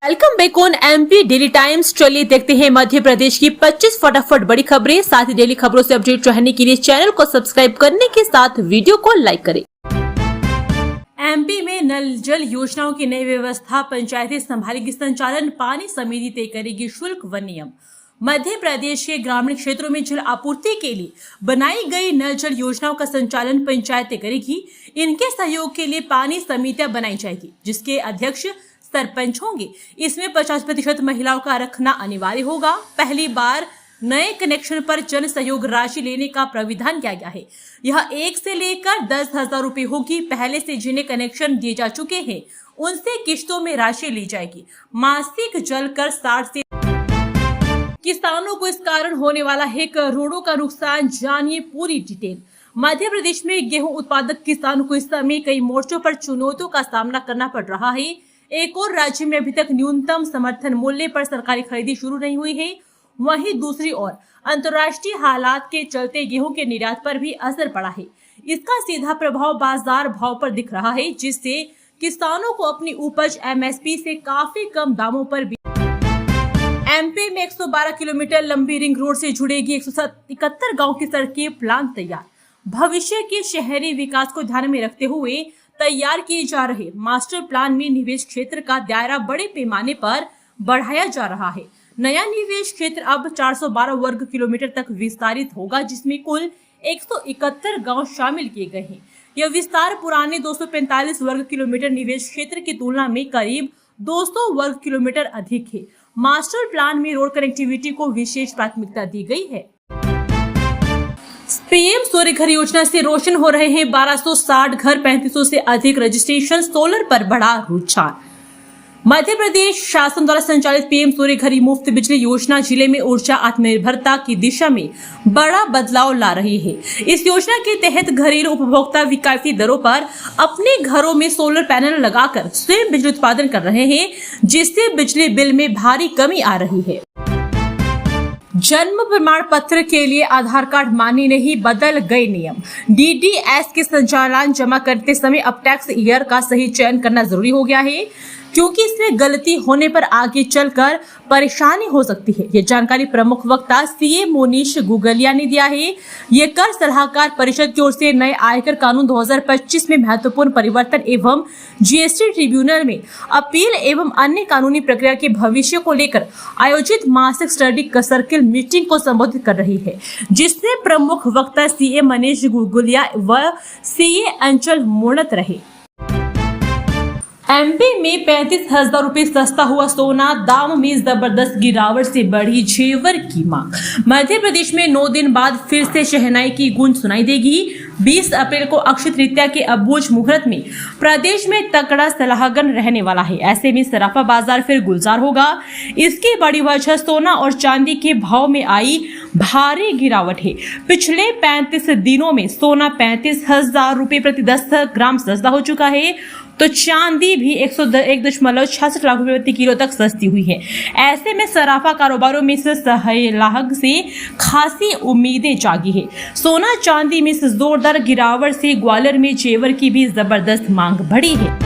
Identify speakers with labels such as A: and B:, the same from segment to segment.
A: Welcome back on MP daily times. चलिए देखते हैं मध्य प्रदेश की 25 फटाफट बड़ी खबरें। साथ ही डेली खबरों से अपडेट रहने के लिए चैनल को सब्सक्राइब करने के साथ वीडियो को लाइक करें। एमपी में नल जल योजनाओं की नई व्यवस्था, पंचायतें संभालेगी संचालन, पानी समिति तय करेगी शुल्क व नियम। मध्य प्रदेश के ग्रामीण क्षेत्रों में जल आपूर्ति के लिए बनाई गई नल जल योजनाओं का संचालन पंचायतें करेगी। इनके सहयोग के लिए पानी समितियां बनाई जाएगी, जिसके अध्यक्ष सरपंच होंगे। इसमें 50% महिलाओं का रखना अनिवार्य होगा। पहली बार नए कनेक्शन पर जन सहयोग राशि लेने का प्राविधान किया गया है। यह 1 से लेकर 10,000 रुपए होगी। पहले से जिन्हें कनेक्शन दिए जा चुके हैं उनसे किश्तों में राशि ली जाएगी। मासिक जल कर 60 से किसानों को इस कारण होने वाला है करोड़ों का नुकसान। जानिए पूरी डिटेल। मध्य प्रदेश में गेहूं उत्पादक किसानों को इस समय कई मोर्चों पर चुनौतियों का सामना करना पड़ रहा है। एक और राज्य में अभी तक न्यूनतम समर्थन मूल्य पर सरकारी खरीदी शुरू नहीं हुई है। वहीं दूसरी ओर अंतर्राष्ट्रीय हालात के चलते गेहूं के निर्यात पर भी असर पड़ा है। इसका सीधा प्रभाव बाजार भाव पर दिख रहा है, जिससे किसानों को अपनी उपज एमएसपी से काफी कम दामों पर एमपी में 112 किलोमीटर लंबी रिंग रोड से जुड़ेगी 171 गांव की सड़कें, प्लान तैयार। भविष्य के शहरी विकास को ध्यान में रखते हुए तैयार किए जा रहे मास्टर प्लान में निवेश क्षेत्र का दायरा बड़े पैमाने पर बढ़ाया जा रहा है। नया निवेश क्षेत्र अब 412 वर्ग किलोमीटर तक विस्तारित होगा, जिसमें कुल 171 गांव शामिल किए गए हैं। यह विस्तार पुराने 245 वर्ग किलोमीटर निवेश क्षेत्र की तुलना में करीब 200 वर्ग किलोमीटर अधिक है। मास्टर प्लान में रोड कनेक्टिविटी को विशेष प्राथमिकता दी गई है। पीएम सूर्य घर योजना से रोशन हो रहे हैं 1260 घर, 3500 से अधिक रजिस्ट्रेशन, सोलर पर बढ़ा रुझान। मध्य प्रदेश शासन द्वारा संचालित पीएम सूर्य घर मुफ्त बिजली योजना जिले में ऊर्जा आत्मनिर्भरता की दिशा में बड़ा बदलाव ला रही है। इस योजना के तहत घरेलू उपभोक्ता किफायती दरों पर अपने घरों में सोलर पैनल लगाकर स्वयं बिजली उत्पादन कर रहे हैं, जिससे बिजली बिल में भारी कमी आ रही है। जन्म प्रमाण पत्र के लिए आधार कार्ड मान्य नहीं, बदल गए नियम। डीडीएस के संचालन जमा करते समय अब टैक्स ईयर का सही चयन करना जरूरी हो गया है, क्योंकि इसमें गलती होने पर आगे चलकर परेशानी हो सकती है। ये जानकारी प्रमुख वक्ता सीए मोनीश गुगलिया ने दिया है। ये कर सलाहकार परिषद की ओर से नए आयकर कानून 2025 में महत्वपूर्ण परिवर्तन एवं जीएसटी ट्रिब्यूनल में अपील एवं अन्य कानूनी प्रक्रिया के भविष्य को लेकर आयोजित मासिक स्टडी सर्किल मीटिंग को संबोधित कर रही है, जिसमें प्रमुख वक्ता सीए मनीष गुगलिया व सीए अंचल मुणत रहे। एमपी में 35,000 रुपए सस्ता हुआ सोना, दाम में जबरदस्त गिरावट से बढ़ी जेवर की मांग। मध्य प्रदेश में 9 दिन बाद फिर से शहनाई की गूंज सुनाई देगी। 20 अप्रैल को अक्षय तृतीया के अबूझ मुहूर्त में प्रदेश में तगड़ा सलाहगन रहने वाला है। ऐसे में सराफा बाजार फिर गुलजार होगा। इसकी बड़ी वजह सोना और चांदी के भाव में आई भारी गिरावट है। पिछले 35 दिनों में सोना 35,000 रुपए प्रति 10 ग्राम सस्ता हो चुका है, तो चांदी भी 101.66 लाख रुपए प्रति किलो तक सस्ती हुई है। ऐसे में सराफा कारोबारों में से सहलाहग से खासी उम्मीदें जागी है। सोना चांदी में से जोरदार गिरावट से ग्वालियर में जेवर की भी जबरदस्त मांग बढ़ी है।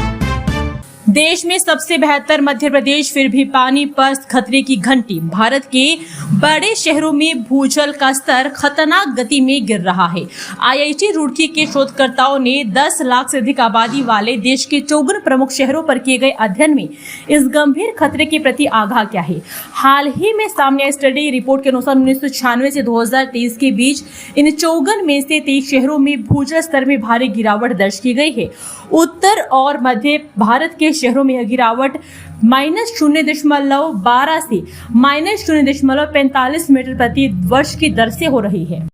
A: देश में सबसे बेहतर मध्य प्रदेश, फिर भी पानी पर खतरे की घंटी। भारत के बड़े शहरों में भूजल का स्तर खतरनाक गति में गिर रहा है। आईआईटी रुड़की के शोधकर्ताओं ने 10 लाख से अधिक आबादी वाले देश के 54 प्रमुख शहरों पर किए गए अध्ययन में इस गंभीर खतरे के प्रति आगाह किया है। हाल ही में सामने आई स्टडी रिपोर्ट के अनुसार 1996 से 2023 के बीच इन 54 में से 23 शहरों में भूजल स्तर में भारी गिरावट दर्ज की गई है। उत्तर और मध्य भारत के शहरों में यह गिरावट -0.12 से -0.45 मीटर प्रति वर्ष की दर से हो रही है।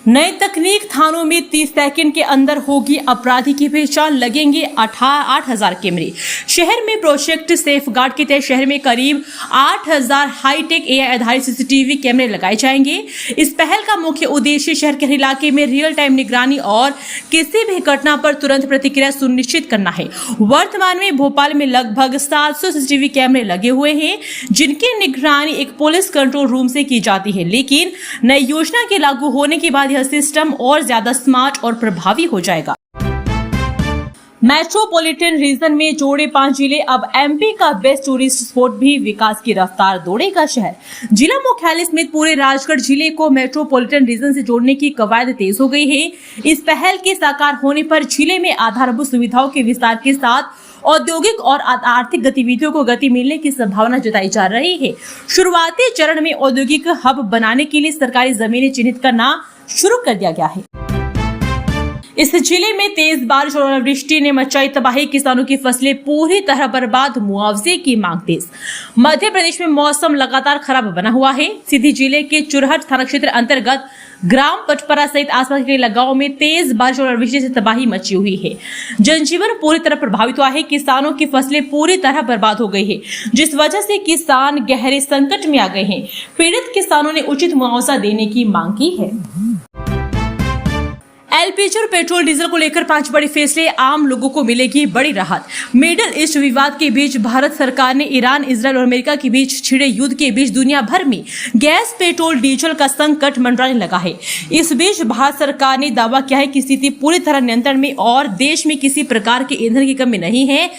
A: नई तकनीक, थानों में 30 सेकंड के अंदर होगी अपराधी की पहचान, लगेंगे 8,000 कैमरे। शहर में प्रोजेक्ट सेफ गार्ड के तहत शहर में करीब 8,000 हाईटेक एआई आधारित सीसीटीवी कैमरे लगाए जाएंगे। इस पहल का मुख्य उद्देश्य शहर के इलाके में रियल टाइम निगरानी और किसी भी घटना पर तुरंत प्रतिक्रिया सुनिश्चित करना है। वर्तमान में भोपाल में लगभग 700 सीसीटीवी कैमरे लगे हुए हैं, जिनकी निगरानी एक पुलिस कंट्रोल रूम से की जाती है, लेकिन नई योजना के लागू होने के बाद सिस्टम और ज्यादा स्मार्ट और प्रभावी हो जाएगा। मेट्रोपॉलिटन रीजन में जोड़े 5 जिले, अब एमपी का बेस्ट टूरिस्ट स्पॉट भी विकास की रफ्तार दौड़ेगा शहर। जिला मुख्यालय समेत पूरे राजगढ़ जिले को मेट्रोपॉलिटन रीजन से जोड़ने की कवायद तेज हो गई है। इस पहल के साकार होने पर जिले में आधारभूत सुविधाओं के विस्तार के साथ औद्योगिक और आर्थिक गतिविधियों को गति मिलने की संभावना जताई जा रही है। शुरुआती चरण में औद्योगिक हब बनाने के लिए सरकारी जमीनें चिन्हित करना शुरू कर दिया गया है। इस जिले में तेज बारिश और अनावृष्टि ने मचाई तबाही, किसानों की फसलें पूरी तरह बर्बाद, मुआवजे की मांग तेज। मध्य प्रदेश में मौसम लगातार खराब बना हुआ है। सीधी जिले के चुरहट थाना क्षेत्र अंतर्गत ग्राम पटपरा सहित आसपास के इलाकों में तेज बारिश और अनावृष्टि से तबाही मची हुई है। जनजीवन पूरी तरह प्रभावित हुआ है। किसानों की फसलें पूरी तरह बर्बाद हो गई है, जिस वजह से किसान गहरे संकट में आ गए हैं। पीड़ित किसानों ने उचित मुआवजा देने की मांग की है। एलपीजी और पेट्रोल डीजल को लेकर 5 बड़े फैसले, आम लोगों को मिलेगी बड़ी राहत। मिडिल ईस्ट विवाद के बीच भारत सरकार ने ईरान, इजरायल और अमेरिका के बीच छिड़े युद्ध के बीच दुनिया भर में गैस, पेट्रोल, डीजल का संकट मंडराने लगा है। इस बीच भारत सरकार ने दावा किया है कि स्थिति पूरी तरह नियंत्रण में और देश में किसी प्रकार के ईंधन की कमी नहीं है।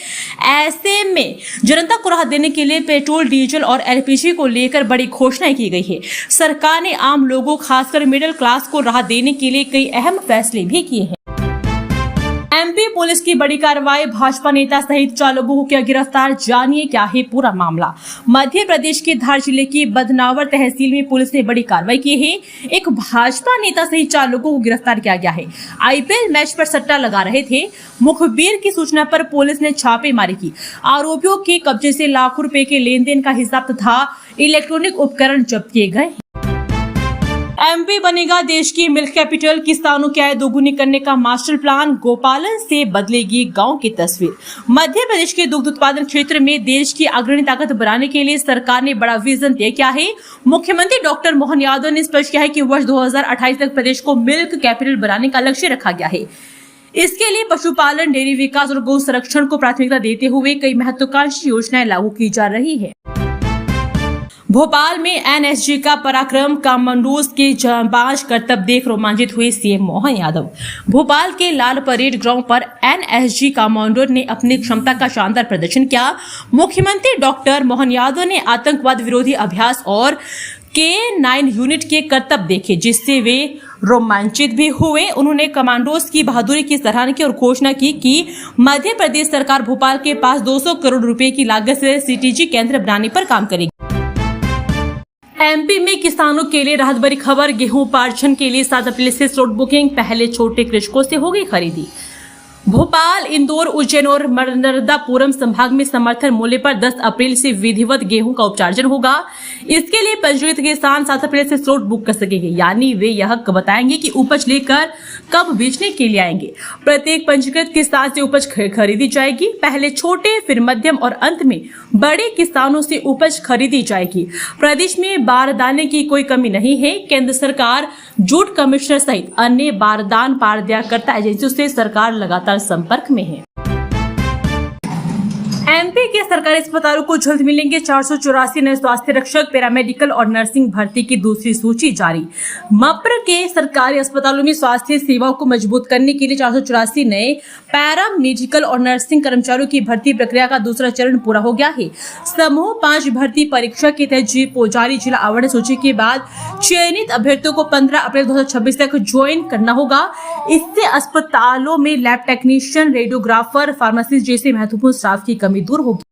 A: ऐसे में जनता को राहत देने के लिए पेट्रोल, डीजल और एलपीजी को लेकर बड़ी घोषणाएं की गई है। सरकार ने आम लोगों, खासकर मिडिल क्लास को राहत देने के लिए कई अहम फैसले भी किए हैं। एमपी पुलिस की बड़ी कार्रवाई, भाजपा नेता सहित 4 लोगों को किया गिरफ्तार। जानिए क्या है पूरा मामला। मध्य प्रदेश के धार जिले की बदनावर तहसील में पुलिस ने बड़ी कार्रवाई की है। एक भाजपा नेता सहित 4 लोगों को गिरफ्तार किया गया है। आईपीएल मैच पर सट्टा लगा रहे थे। मुखबिर की सूचना पर पुलिस ने छापेमारी की। आरोपियों के कब्जे से लाखों रुपए के लेन देन का हिसाब तथा इलेक्ट्रॉनिक उपकरण जब्त किए गए। एमपी बनेगा देश की मिल्क कैपिटल, किसानों की आय दोगुनी करने का मास्टर प्लान, गोपालन से बदलेगी गांव की तस्वीर। मध्य प्रदेश के दुग्ध उत्पादन क्षेत्र में देश की अग्रणी ताकत बनाने के लिए सरकार ने बड़ा विजन तय किया है। मुख्यमंत्री डॉक्टर मोहन यादव ने स्पष्ट किया है कि वर्ष 2028 तक प्रदेश को मिल्क कैपिटल बनाने का लक्ष्य रखा गया है। इसके लिए पशुपालन, डेयरी विकास और गौ संरक्षण को प्राथमिकता देते हुए कई महत्वाकांक्षी योजनाएं लागू की जा रही है। भोपाल में एनएसजी का पराक्रम, कमांडोज के जांबाज करतब देख रोमांचित हुए सीएम मोहन यादव। भोपाल के लाल परेड ग्राउंड पर एनएसजी कमांडो ने अपनी क्षमता का शानदार प्रदर्शन किया। मुख्यमंत्री डॉक्टर मोहन यादव ने आतंकवाद विरोधी अभ्यास और K9 यूनिट के करतब देखे, जिससे वे रोमांचित भी हुए। उन्होंने कमांडोज की बहादुरी की सराहना की और घोषणा की कि मध्य प्रदेश सरकार भोपाल के पास 200 करोड़ रुपए की लागत से सीटीजी केंद्र बनाने पर काम करेगी। एमपी में किसानों के लिए राहत भरी खबर, गेहूं उपार्जन के लिए 7 अप्रैल से स्लॉट बुकिंग, पहले छोटे कृषकों से होगी खरीदी। भोपाल, इंदौर, उज्जैन और नर्मदापुरम संभाग में समर्थन मूल्य पर 10 अप्रैल से विधिवत गेहूं का उपचार्जन होगा। इसके लिए पंजीकृत किसान 7 अप्रैल से स्लॉट बुक कर सकेंगे, यानी वे यह बताएंगे कि उपज लेकर कब बेचने के लिए आएंगे। प्रत्येक पंजीकृत किसान से उपज खरीदी जाएगी। पहले छोटे, फिर मध्यम और अंत में बड़े किसानों से उपज खरीदी जाएगी। प्रदेश में बारदाने की कोई कमी नहीं है। केंद्र सरकार, जूट कमिश्नर सहित अन्य बारदान पारदर्शिता एजेंसियों से सरकार लगातार संपर्क में है। एमपी के सरकारी अस्पतालों को जल्द मिलेंगे 484 नए स्वास्थ्य रक्षक, पैरामेडिकल और नर्सिंग भर्ती की दूसरी सूची जारी। मप्र के सरकारी अस्पतालों में स्वास्थ्य सेवाओं को मजबूत करने के लिए 484 नए पैरामेडिकल और नर्सिंग कर्मचारियों की भर्ती प्रक्रिया का दूसरा चरण पूरा हो गया है। समूह 5 भर्ती परीक्षा के तहत जारी जिला आवरण सूची के बाद चयनित अभ्यर्थियों को 15 अप्रैल 2026 तक ज्वाइन करना होगा। इससे अस्पतालों में लैब टेक्नीशियन, रेडियोग्राफर, फार्मासिस्ट जैसे महत्वपूर्ण स्टाफ की कमी दूर होगी।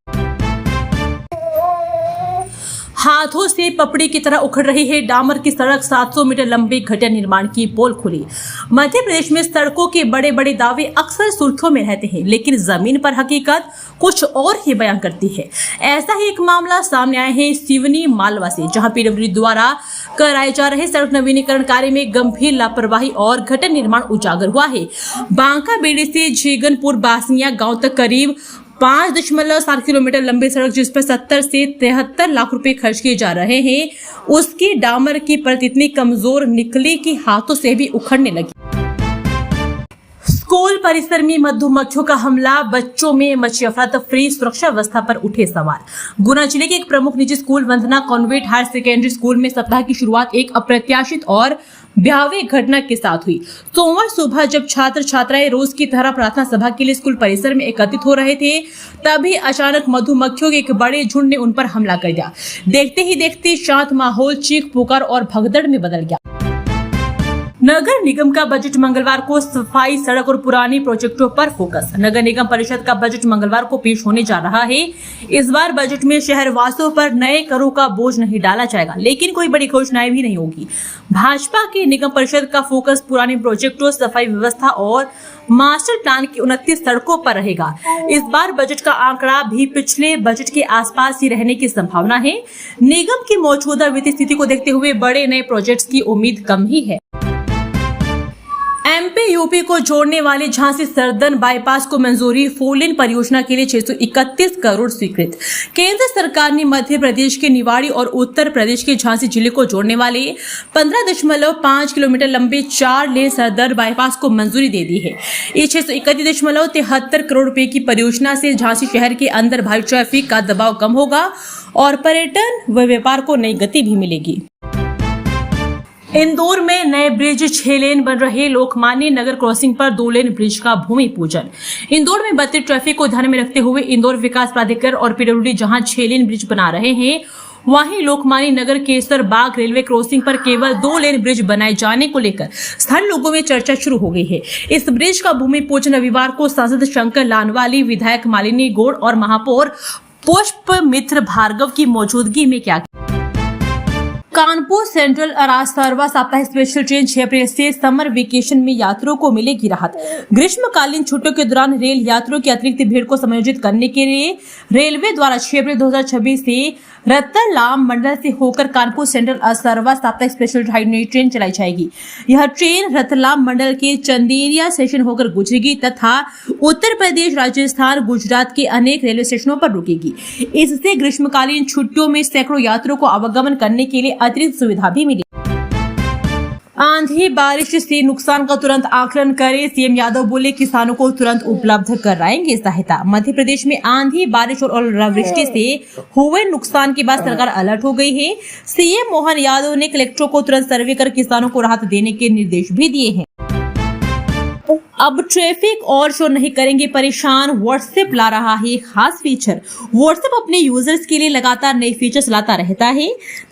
A: हाथों से पपड़ी की तरह उखड़ रही है डामर की सड़क, 700 मीटर लंबे घटिया निर्माण की पोल खुली। मध्य प्रदेश में सड़कों के बड़े बड़े दावे अक्सर सुर्खियों में रहते हैं, लेकिन जमीन पर हकीकत कुछ और ही बयान करती है। ऐसा ही एक मामला सामने आया है सिवनी मालवा से, जहां पीडब्ल्यूडी द्वारा कराए जा रहे सड़क नवीनीकरण कार्य में गंभीर लापरवाही और घटिया निर्माण उजागर हुआ है। बांका बेड़ी से जीगनपुर बासनिया गांव तक करीब 5.7 किलोमीटर लंबी सड़क, जिस पर 70 से 73 लाख रुपए खर्च किए जा रहे हैं, उसकी डामर की परत इतनी कमजोर निकली कि हाथों से भी उखड़ने लगी। स्कूल परिसर में मधुमक्खियों का हमला, बच्चों में मची अफरा तफरी, सुरक्षा व्यवस्था पर उठे सवाल। गुना जिले के एक प्रमुख निजी स्कूल वंदना कॉन्वेंट हायर सेकेंडरी स्कूल में सप्ताह की शुरुआत एक अप्रत्याशित और भयावह घटना के साथ हुई। सोमवार सुबह जब छात्र छात्राएं रोज की तरह प्रार्थना सभा के लिए स्कूल परिसर में एकत्रित हो रहे थे, तभी अचानक मधुमक्खियों के एक बड़े झुंड ने उन पर हमला कर दिया। देखते ही देखते शांत माहौल चीख पुकार और भगदड़ में बदल गया। नगर निगम का बजट मंगलवार को सफाई, सड़क और पुरानी प्रोजेक्टों पर फोकस। नगर निगम परिषद का बजट मंगलवार को पेश होने जा रहा है। इस बार बजट में शहरवासियों पर नए करों का बोझ नहीं डाला जाएगा, लेकिन कोई बड़ी घोषणाएं भी नहीं होगी। भाजपा की निगम परिषद का फोकस पुरानी प्रोजेक्टों, सफाई व्यवस्था और मास्टर प्लान की 29 सड़कों पर रहेगा। इस बार बजट का आंकड़ा भी पिछले बजट के आसपास ही रहने की संभावना है। निगम की मौजूदा वित्तीय स्थिति को देखते हुए बड़े नए प्रोजेक्ट्स की उम्मीद कम ही है। एमपी यूपी को जोड़ने वाले झांसी सरदन बाईपास को मंजूरी। 4 लेन परियोजना के लिए 631 करोड़ स्वीकृत। केंद्र सरकार ने मध्य प्रदेश के निवाड़ी और उत्तर प्रदेश के झांसी जिले को जोड़ने वाले 15.5 किलोमीटर लंबे 4 लेन सरदन बाईपास को मंजूरी दे दी है। ये 631.73 करोड़ रुपए की परियोजना से झांसी शहर के अंदर भारी ट्रैफिक का दबाव कम होगा और पर्यटन व व्यापार को नई गति भी मिलेगी। इंदौर में नए ब्रिज 6 लेन बन रहे। लोकमान्य नगर क्रॉसिंग पर 2 लेन ब्रिज का भूमि पूजन। इंदौर में बढ़ते ट्रैफिक को ध्यान में रखते हुए इंदौर विकास प्राधिकरण और पीडब्ल्यूडी जहां 6 लेन ब्रिज बना रहे हैं, वहीं लोकमान्य नगर केसर बाग रेलवे क्रॉसिंग पर केवल 2 लेन ब्रिज बनाए जाने को लेकर स्थानीय लोगों में चर्चा शुरू हो गई है। इस ब्रिज का भूमि पूजन रविवार को सांसद शंकर लालवानी, विधायक मालिनी गौड़ और महापौर पुष्प मित्र भार्गव की मौजूदगी में किया। कानपुर सेंट्रल अरासरवा साप्ताहिक स्पेशल ट्रेन 6 अप्रैल से समर वेकेशन में यात्रियों को मिलेगी राहत। ग्रीष्मकालीन छुट्टियों के दौरान रेल यात्रियों की अतिरिक्त भीड़ को समायोजित करने के लिए रेलवे द्वारा 6 अप्रैल 2026 से रतलाम मंडल से होकर कानपुर सेंट्रल अरासरवा साप्ताहिक स्पेशल नई ट्रेन चलाई जाएगी। यह ट्रेन रतलाम मंडल के चंदेरिया स्टेशन होकर गुजरेगी तथा उत्तर प्रदेश, राजस्थान, गुजरात के अनेक रेलवे स्टेशनों पर रुकेगी। इससे ग्रीष्मकालीन छुट्टियों में सैकड़ों यात्रियों को आवागमन करने के लिए अतिरिक्त सुविधा भी मिली। आंधी बारिश से नुकसान का तुरंत आकलन करें। सीएम यादव बोले, किसानों को तुरंत उपलब्ध कराएंगे सहायता। मध्य प्रदेश में आंधी बारिश और ओलावृष्टि से हुए नुकसान के बाद सरकार अलर्ट हो गई है। सीएम मोहन यादव ने कलेक्टरों को तुरंत सर्वे कर किसानों को राहत देने के निर्देश भी दिए हैं। अब ट्रैफिक और शो नहीं करेंगे परेशान। व्हाट्सएप ला रहा है खास फीचर। व्हाट्सएप अपने यूजर्स के लिए लगातार नए फीचर्स लाता रहता है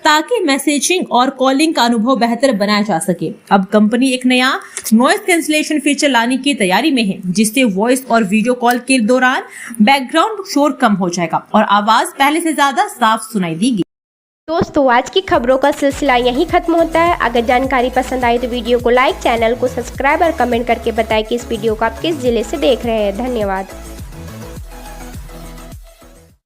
A: ताकि मैसेजिंग और कॉलिंग का अनुभव बेहतर बनाया जा सके। अब कंपनी एक नया नॉइस कैंसिलेशन फीचर लाने की तैयारी में है, जिससे वॉइस और वीडियो कॉल के दौरान बैकग्राउंड शोर कम हो जाएगा और आवाज पहले से ज्यादा साफ सुनाई देगी।
B: दोस्तों, आज की खबरों का सिलसिला यहीं खत्म होता है। अगर जानकारी पसंद आई तो वीडियो को लाइक, चैनल को सब्सक्राइब और कमेंट करके बताएं कि इस वीडियो को आप किस जिले से देख रहे हैं। धन्यवाद।